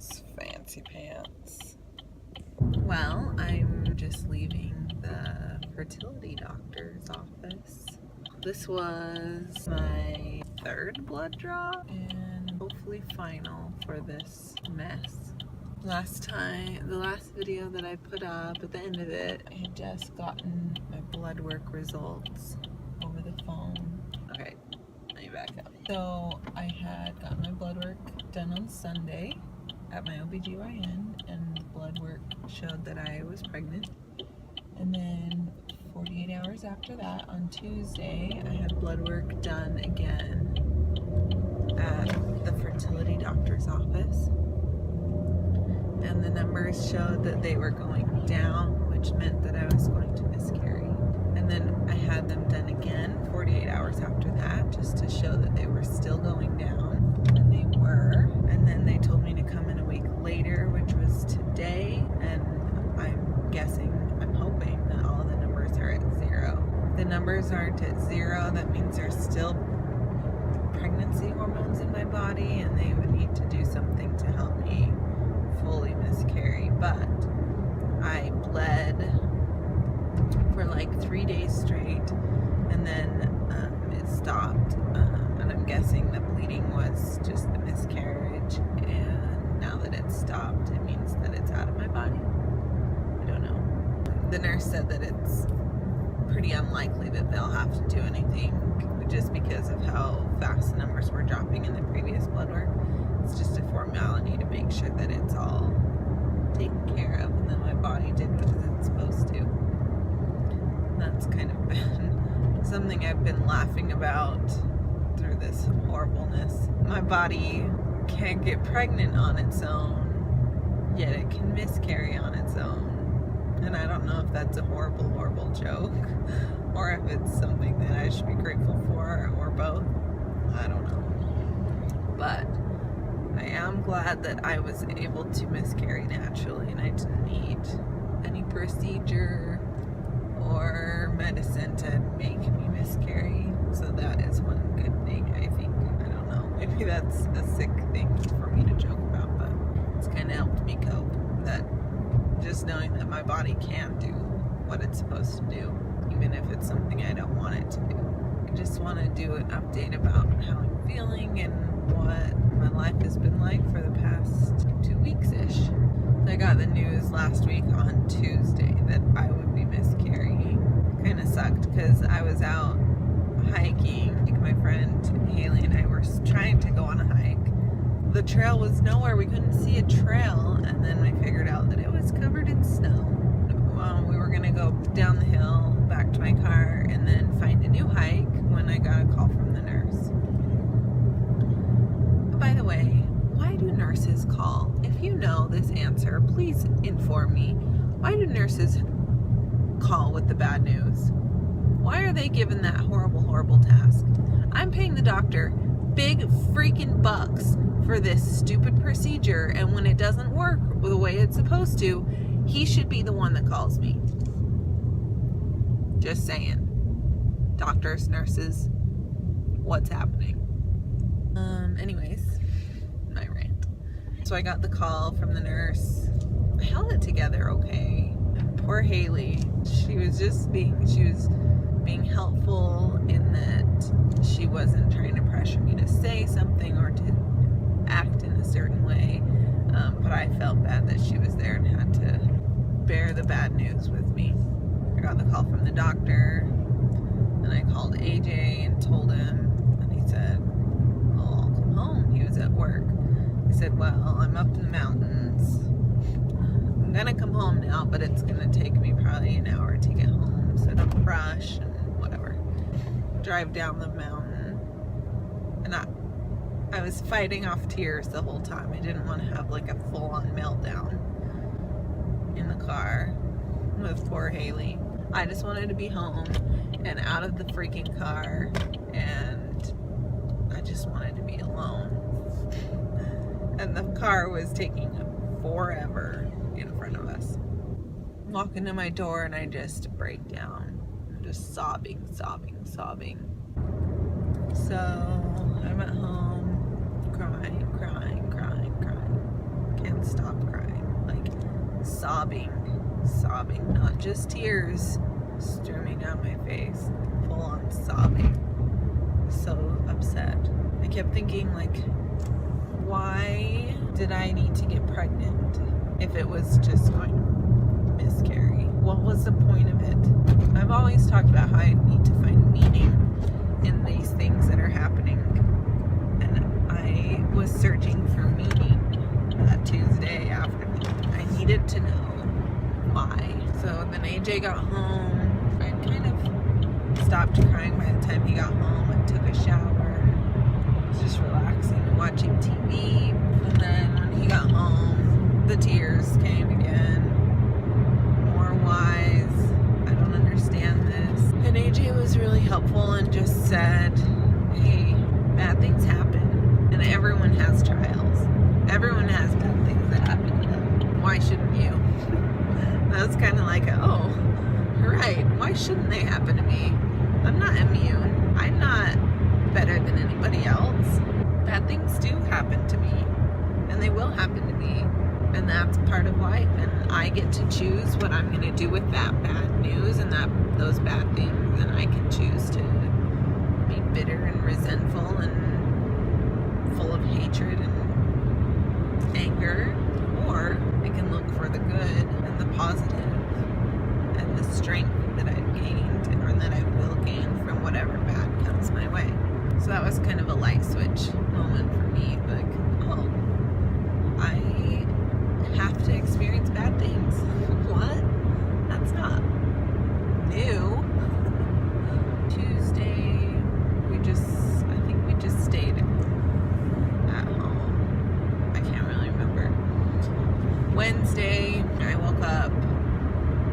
those fancy pants. Well, I'm just leaving the fertility doctor's office. This was my third blood draw and hopefully final for this mess. The last video that I put up, at the end of it, I had just gotten my blood work results over the phone. Okay, let me back up. So I had gotten my blood work done on Sunday at my OBGYN, and the blood work showed that I was pregnant. And then 48 hours after that, on Tuesday, I had blood work done again at the fertility doctor's office. And the numbers showed that they were going down, which meant that I was going to miscarry. And then I had them done again 48 hours after that, just to show that they were still going down. And they were. And then they told me to come in a week later, which was today. And I'm hoping that all of the numbers are at 0. If the numbers aren't at 0, that means there's still pregnancy hormones in my body, and they would need to do something to help me fully miscarry. But I bled for like 3 days straight, and then it stopped, and I'm guessing the bleeding was just the miscarriage, and now that it's stopped, it means that it's out of my body. I don't know. The nurse said that it's pretty unlikely that they'll have to do anything, just because of how fast the numbers were dropping in the previous blood work. It's just a formality to make sure that it's all taken care of and that my body did what it's supposed to. And that's kind of been something I've been laughing about through this horribleness. My body can't get pregnant on its own, yet it can miscarry on its own. And I don't know if that's a horrible, horrible joke, or if it's something that I should be grateful for, or both. I don't know. But I am glad that I was able to miscarry naturally, and I didn't need any procedure or medicine to make me miscarry. So that is one good thing, I think. I don't know. Maybe that's a sick thing for me to joke about, but it's kind of helped me cope. That just knowing that my body can do what it's supposed to do, even if it's something I don't want it to do. I just want to do an update about how I'm feeling and what my life has been like for the past 2 weeks-ish. I got the news last week on Tuesday that I would be miscarrying. Kind of sucked because I was out hiking. My friend Haley and I were trying to go on a hike. The trail was nowhere. We couldn't see a trail, and then we figured out that it was covered in snow. We were going to go down the hill back to my car and then find a new hike when I got a call from the nurse. By the way, why do nurses call? If you know this answer, please inform me. Why do nurses call with the bad news? Why are they given that horrible, horrible task? I'm paying the doctor big freaking bucks for this stupid procedure, and when it doesn't work the way it's supposed to, he should be the one that calls me. Just saying. Doctors, nurses, what's happening? Anyways, my rant. So I got the call from the nurse. I held it together okay. Poor Haley. She was being helpful in that she wasn't trying to pressure me to say something or to act in a certain way. But I felt bad that she was there and had to bear the bad news with me. I got the call from the doctor, and I called AJ and told him, and he said, "Oh, I'll come home." He was at work. I said, "Well, I'm up in the mountains. I'm gonna come home now, but it's gonna take me probably an hour to get home, so don't rush," and whatever. Drive down the mountain, and I was fighting off tears the whole time. I didn't want to have like a full-on meltdown in the car with poor Haley. I just wanted to be home and out of the freaking car, and I just wanted to be alone. And the car was taking forever in front of us. Walk into my door and I just break down. I'm just sobbing. So I'm at home crying. Can't non-stop crying, like sobbing, not just tears streaming down my face, full on sobbing. So upset. I kept thinking, like, why did I need to get pregnant if it was just going to miscarry? What was the point of it? I've always talked about how I need to find meaning in these things that are happening, and I was searching for meaning that Tuesday afternoon. I needed to know why. So then AJ got home. I kind of stopped crying by the time he got home. I took a shower, was just relaxing and watching TV, and then when he got home, the tears came again. More whys. I don't understand this. And AJ was really helpful and just said, hey, bad things happen, and everyone has trials. Everyone has bad things that happen to them. Why shouldn't you? That was kind of like, oh, you're right. Why shouldn't they happen to me? I'm not immune. I'm not better than anybody else. Bad things do happen to me, and they will happen to me, and that's part of life, and I get to choose what I'm going to do with that bad news and those bad things, and I can choose to be bitter and resentful and full of hatred and anger, or I can look for the good and the positive and the strength that I've gained or that I will gain from whatever bad comes my way. So that was kind of a light switch moment for me, like, oh, I have to experience bad things. What? That's not new. Tuesday, I think we just stayed at home. I can't really remember. Wednesday, I woke up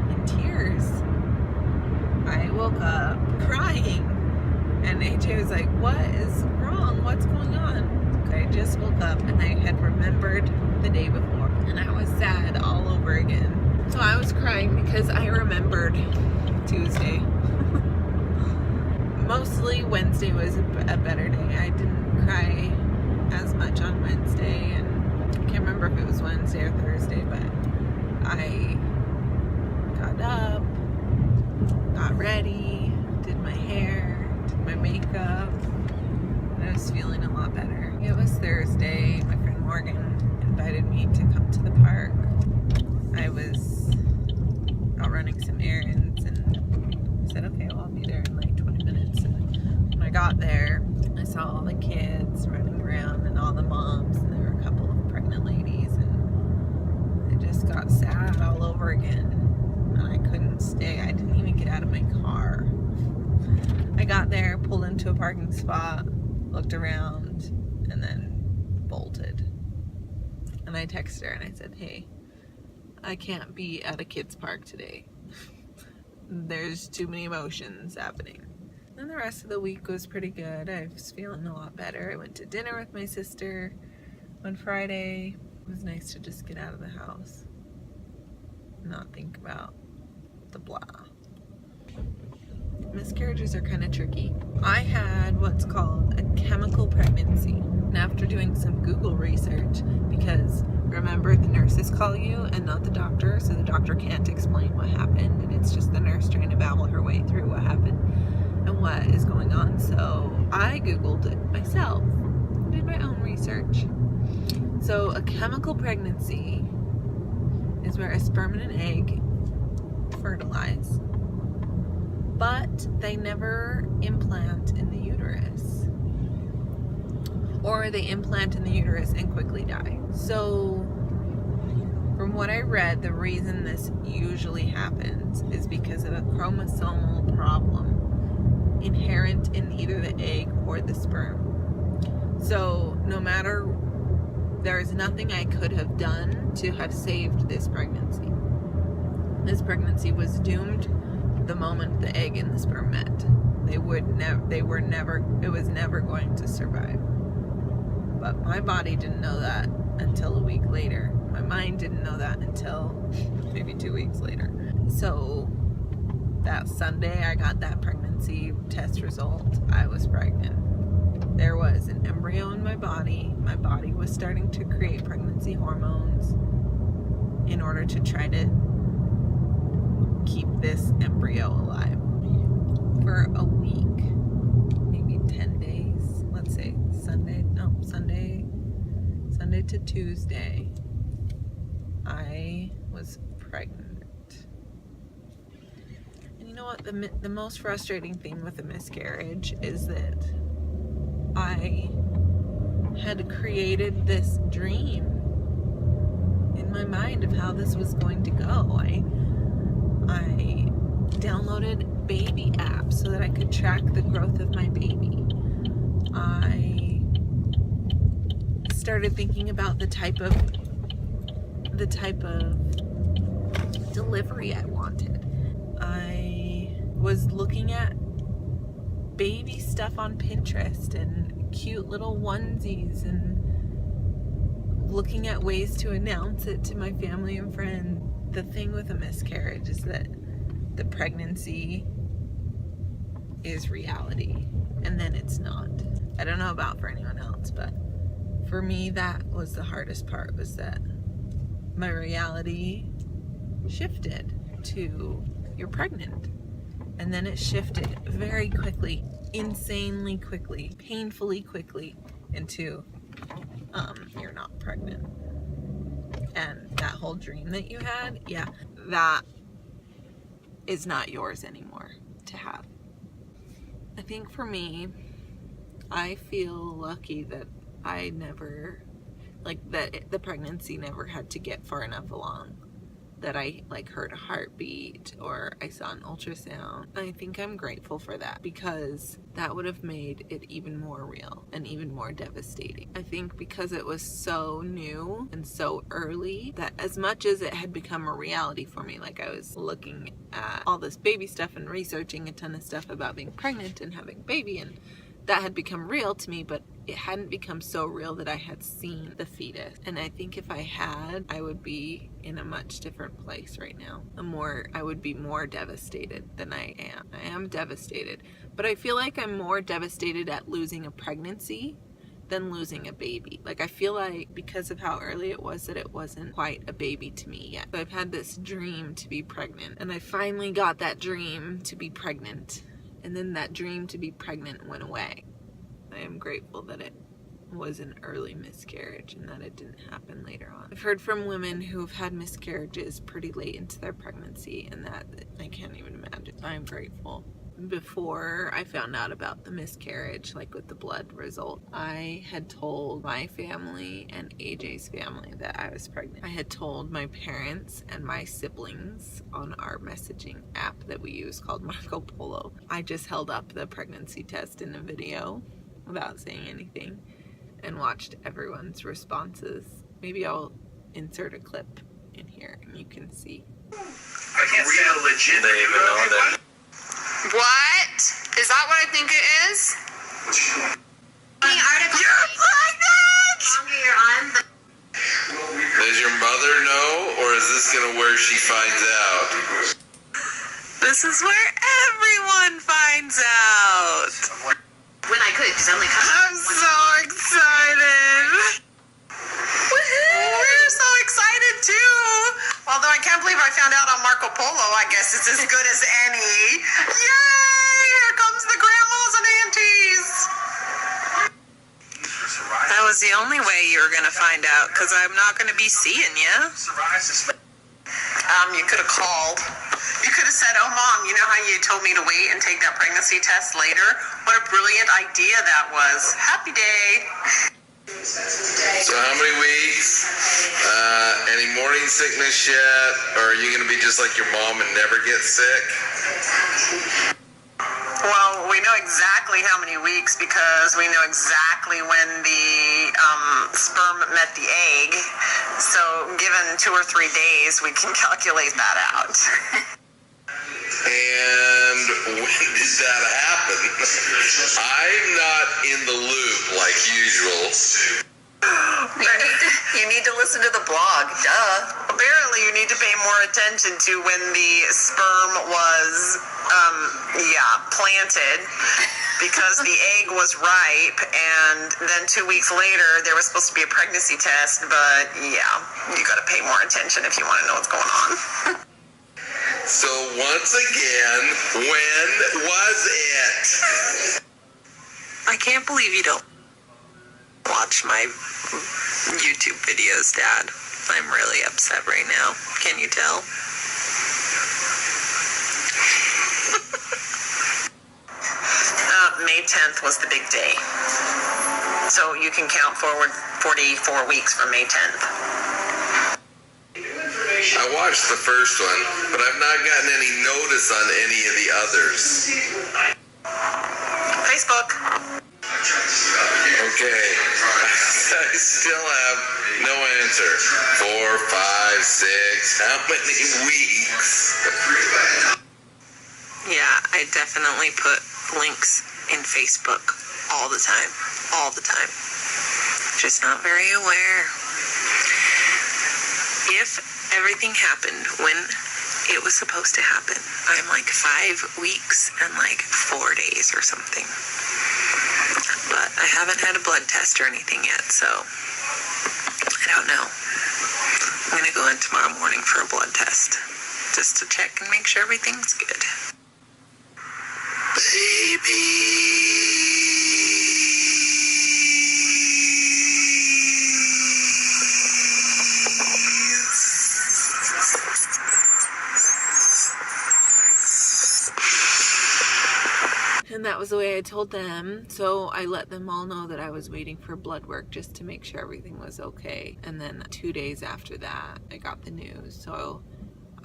in tears. I woke up crying. And AJ was like, what is wrong? What's going on? I just woke up and I had remembered the day before. And I was sad all over again. So I was crying because I remembered Tuesday. Mostly Wednesday was a better day. I didn't cry as much on Wednesday. And I can't remember if it was Wednesday or Thursday, but I got up, got ready, did my hair, my makeup, and I was feeling a lot better. It was Thursday. My friend Morgan invited me to come to the park. I was out running some errands and said, okay, well, I'll be there in like 20 minutes. And when I got there, I saw all the kids running around and all the moms, and there were a couple of pregnant ladies, and I just got sad all over again, and I couldn't stay. I didn't even get out of my car. I got there, pulled into a parking spot, looked around, and then bolted. And I texted her and I said, hey, I can't be at a kid's park today. There's too many emotions happening. And the rest of the week was pretty good. I was feeling a lot better. I went to dinner with my sister on Friday. It was nice to just get out of the house, not think about the blah. Miscarriages are kind of tricky. I had what's called a chemical pregnancy. And after doing some Google research, because remember, the nurses call you and not the doctor, so the doctor can't explain what happened, and it's just the nurse trying to babble her way through what happened and what is going on. So I Googled it myself, did my own research. So a chemical pregnancy is where a sperm and an egg fertilize, but they never implant in the uterus, or they implant in the uterus and quickly die. So from what I read, the reason this usually happens is because of a chromosomal problem inherent in either the egg or the sperm. So no matter, there is nothing I could have done to have saved this pregnancy. This pregnancy was doomed the moment the egg and the sperm met. It was never going to survive. But my body didn't know that until a week later. My mind didn't know that until maybe 2 weeks later. So that Sunday I got that pregnancy test result. I was pregnant. there was an embryo in my body. My body was starting to create pregnancy hormones in order to try to keep this embryo alive. For a week, maybe 10 days, let's say Sunday to Tuesday, I was pregnant. And you know what? The most frustrating thing with a miscarriage is that I had created this dream in my mind of how this was going to go. I downloaded baby apps so that I could track the growth of my baby. I started thinking about the type of delivery I wanted. I was looking at baby stuff on Pinterest and cute little onesies and looking at ways to announce it to my family and friends. The thing with a miscarriage is that the pregnancy is reality and then it's not. I don't know about for anyone else, but for me that was the hardest part, was that my reality shifted to you're pregnant, and then it shifted very quickly, insanely quickly, painfully quickly into you're not pregnant. And that whole dream that you had, yeah, that is not yours anymore to have. I think for me, I feel lucky that I never, that the pregnancy never had to get far enough along that I heard a heartbeat or I saw an ultrasound. I think I'm grateful for that, because that would have made it even more real and even more devastating. I think because it was so new and so early, that as much as it had become a reality for me, I was looking at all this baby stuff and researching a ton of stuff about being pregnant and having a baby, and that had become real to me, but it hadn't become so real that I had seen the fetus. And I think if I had, I would be in a much different place right now. I would be more devastated than I am. I am devastated, but I feel like I'm more devastated at losing a pregnancy than losing a baby. I feel like because of how early it was, that it wasn't quite a baby to me yet. So I've had this dream to be pregnant, and I finally got that dream to be pregnant. And then that dream to be pregnant went away. I am grateful that it was an early miscarriage and that it didn't happen later on. I've heard from women who've had miscarriages pretty late into their pregnancy, and that I can't even imagine. I'm grateful. Before I found out about the miscarriage, with the blood result, I had told my family and AJ's family that I was pregnant. I had told my parents and my siblings on our messaging app that we use called Marco Polo. I just held up the pregnancy test in a video without saying anything and watched everyone's responses. Maybe I'll insert a clip in here and you can see. Real legit. They even know that. What? Is that what I think it is? You're pregnant! Does your mother know, or is this gonna where she finds out? This is where everyone finds out. When I could, because I'm so excited. We're so excited too. Although I can't believe I found out on Marco Polo. I guess it's as good as any. Yay! Here comes the grandmas and aunties. That was the only way you were going to find out, because I'm not going to be seeing you. You could have called. You could have said, "Oh, Mom, you know how you told me to wait and take that pregnancy test later? What a brilliant idea that was. Happy day." So how many weeks? Any morning sickness yet? Or are you going to be just like your mom and never get sick? Well, we know exactly how many weeks because we know exactly when the sperm met the egg. So given 2 or 3 days, we can calculate that out. And when did that happen? I'm not in the loop like usual. You need to listen to the blog, duh. Apparently you need to pay more attention to when the sperm was, planted. because the egg was ripe, and then 2 weeks later there was supposed to be a pregnancy test, but yeah, you got to pay more attention if you want to know what's going on. So once again, when was it? I can't believe you don't watch my YouTube videos, Dad. I'm really upset right now. Can you tell? May 10th was the big day. So you can count forward 44 weeks from May 10th. I watched the first one, but I've not gotten any notice on any of the others. Facebook. Okay. I still have no answer. 4, 5, 6, how many weeks? Yeah, I definitely put links in Facebook all the time. All the time. Just not very aware. If everything happened when it was supposed to happen, I'm like 5 weeks and like 4 days or something. But I haven't had a blood test or anything yet, so I don't know. I'm going to go in tomorrow morning for a blood test just to check and make sure everything's good. And that was the way I told them. So I let them all know that I was waiting for blood work just to make sure everything was okay. And then 2 days after that, I got the news. So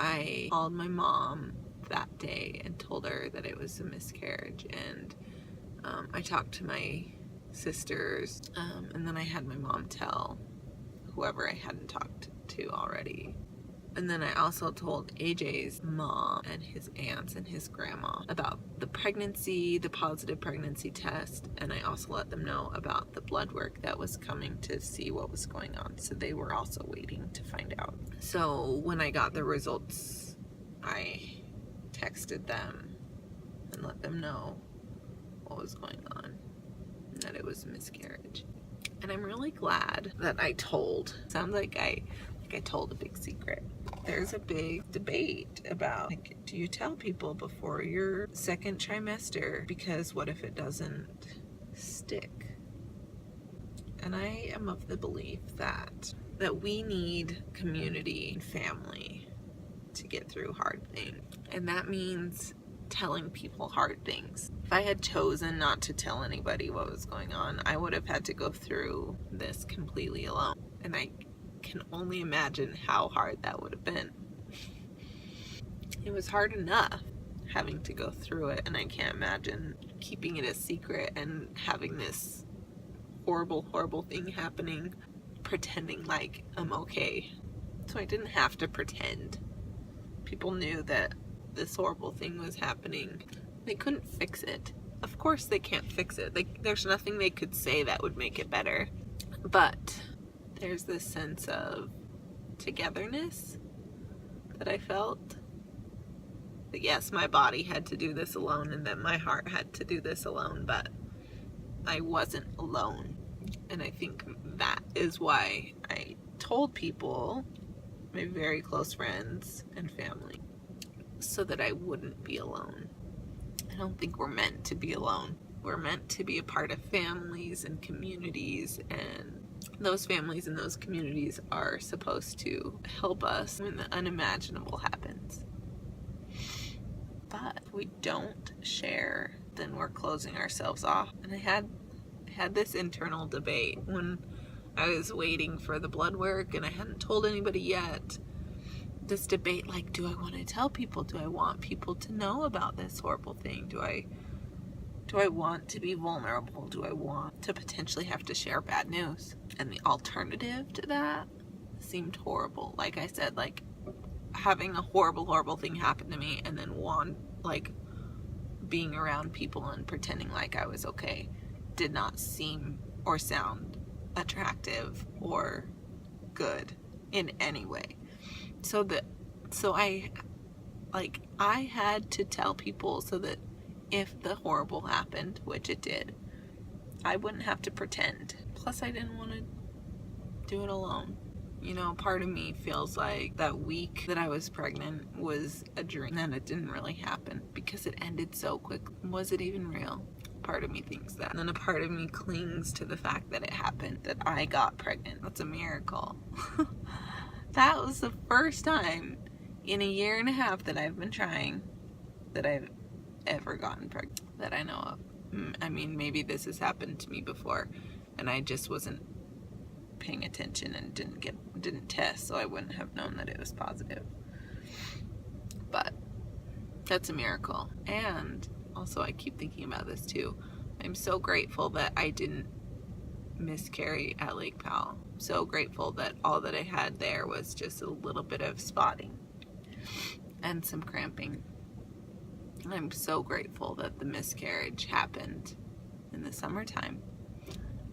I called my mom that day and told her that it was a miscarriage. And I talked to my sisters. And then I had my mom tell whoever I hadn't talked to already. And then I also told AJ's mom and his aunts and his grandma about the pregnancy, the positive pregnancy test, and I also let them know about the blood work that was coming to see what was going on. So they were also waiting to find out. So when I got the results, I texted them and let them know what was going on, and that it was a miscarriage. And I'm really glad that I told. Sounds like I told a big secret. There's a big debate about, like, do you tell people before your second trimester? Because what if it doesn't stick? And I am of the belief that we need community and family to get through hard things. And that means telling people hard things. If I had chosen not to tell anybody what was going on, I would have had to go through this completely alone. And I can only imagine how hard that would have been. It was hard enough having to go through it, and I can't imagine keeping it a secret and having this horrible, horrible thing happening, pretending like I'm okay. So I didn't have to pretend. People knew that this horrible thing was happening. They couldn't fix it. Of course they can't fix it. There's nothing they could say that would make it better. But there's this sense of togetherness that I felt. That yes, my body had to do this alone and that my heart had to do this alone, but I wasn't alone. And I think that is why I told people, my very close friends and family, so that I wouldn't be alone. I don't think we're meant to be alone. We're meant to be a part of families and communities, and those families and those communities are supposed to help us when the unimaginable happens. But if we don't share, then we're closing ourselves off. And I had this internal debate when I was waiting for the blood work and I hadn't told anybody yet. This debate, like, do I want to tell people? Do I want people to know about this horrible thing? Do I want to be vulnerable? Do I want to potentially have to share bad news? And the alternative to that seemed horrible. Like I said, like, having a horrible, horrible thing happen to me and then being around people and pretending like I was okay did not seem or sound attractive or good in any way. So I had to tell people so that if the horrible happened, which it did, I wouldn't have to pretend. Plus, I didn't want to do it alone. You know, part of me feels like that week that I was pregnant was a dream, and it didn't really happen because it ended so quick. Was it even real? Part of me thinks that. And then a part of me clings to the fact that it happened, that I got pregnant. That's a miracle. That was the first time in a year and a half that I've been trying that I've ever gotten pregnant that I know of. I mean, maybe this has happened to me before and I just wasn't paying attention and didn't test, so I wouldn't have known that it was positive. But that's a miracle. And also, I keep thinking about this too. I'm so grateful that I didn't miscarry at Lake Powell. So grateful that all that I had there was just a little bit of spotting and some cramping. I'm so grateful that the miscarriage happened in the summertime.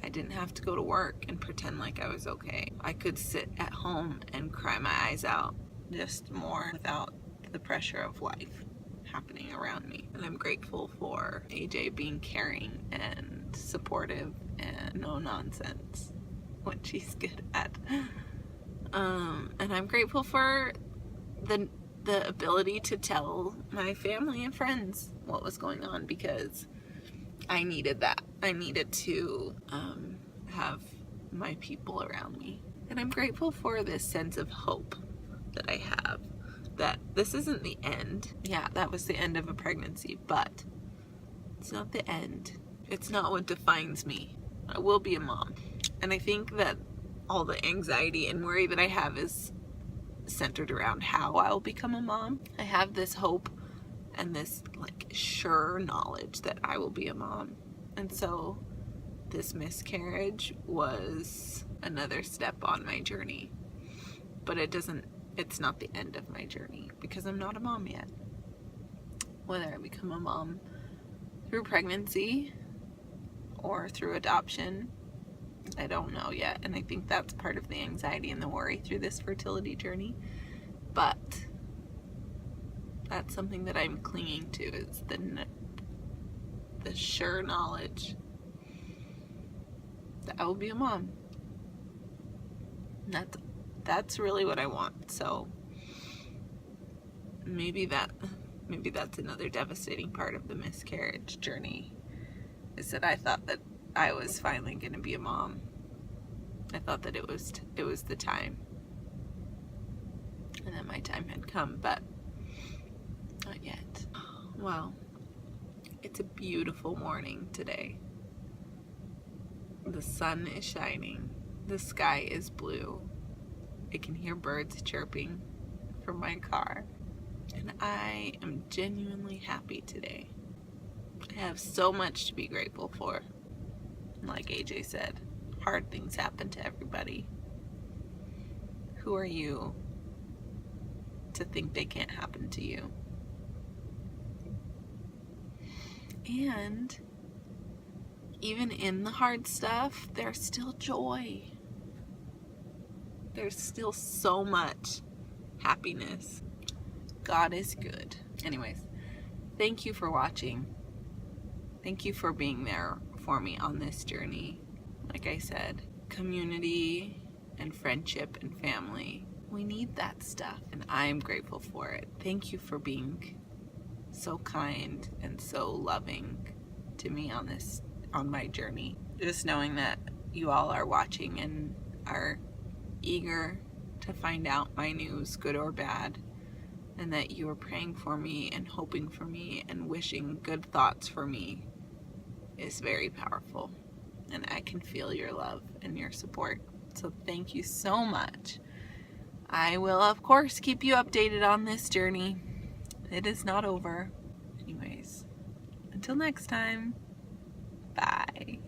I didn't have to go to work and pretend like I was okay. I could sit at home and cry my eyes out just more without the pressure of life happening around me. And I'm grateful for AJ being caring and supportive and no nonsense, which he's good at. And I'm grateful for the ability to tell my family and friends what was going on, because I needed that. I needed to have my people around me. And I'm grateful for this sense of hope that I have, that this isn't the end. Yeah, that was the end of a pregnancy, but it's not the end. It's not what defines me. I will be a mom. And I think that all the anxiety and worry that I have is centered around how I'll become a mom. I have this hope and this sure knowledge that I will be a mom. And so this miscarriage was another step on my journey. But it's not the end of my journey, because I'm not a mom yet. Whether I become a mom through pregnancy or through adoption, I don't know yet. And I think that's part of the anxiety and the worry through this fertility journey. But that's something that I'm clinging to, is the sure knowledge that I will be a mom. That's really what I want. So maybe that's another devastating part of the miscarriage journey, is that I thought that I was finally going to be a mom. I thought that it was the time, and then my time had come, but not yet. Well, it's a beautiful morning today. The sun is shining. The sky is blue. I can hear birds chirping from my car. And I am genuinely happy today. I have so much to be grateful for. Like AJ said, hard things happen to everybody. Who are you to think they can't happen to you? And even in the hard stuff, there's still joy. There's still so much happiness. God is good. Anyways, thank you for watching. Thank you for being there for me on this journey. Like I said, community and friendship and family, we need that stuff, and I'm grateful for it. Thank you for being so kind and so loving to me on my journey. Just knowing that you all are watching and are eager to find out my news, good or bad, and that you are praying for me and hoping for me and wishing good thoughts for me is very powerful. And I can feel your love and your support. So thank you so much. I will, of course, keep you updated on this journey. It is not over. Anyways, until next time, bye.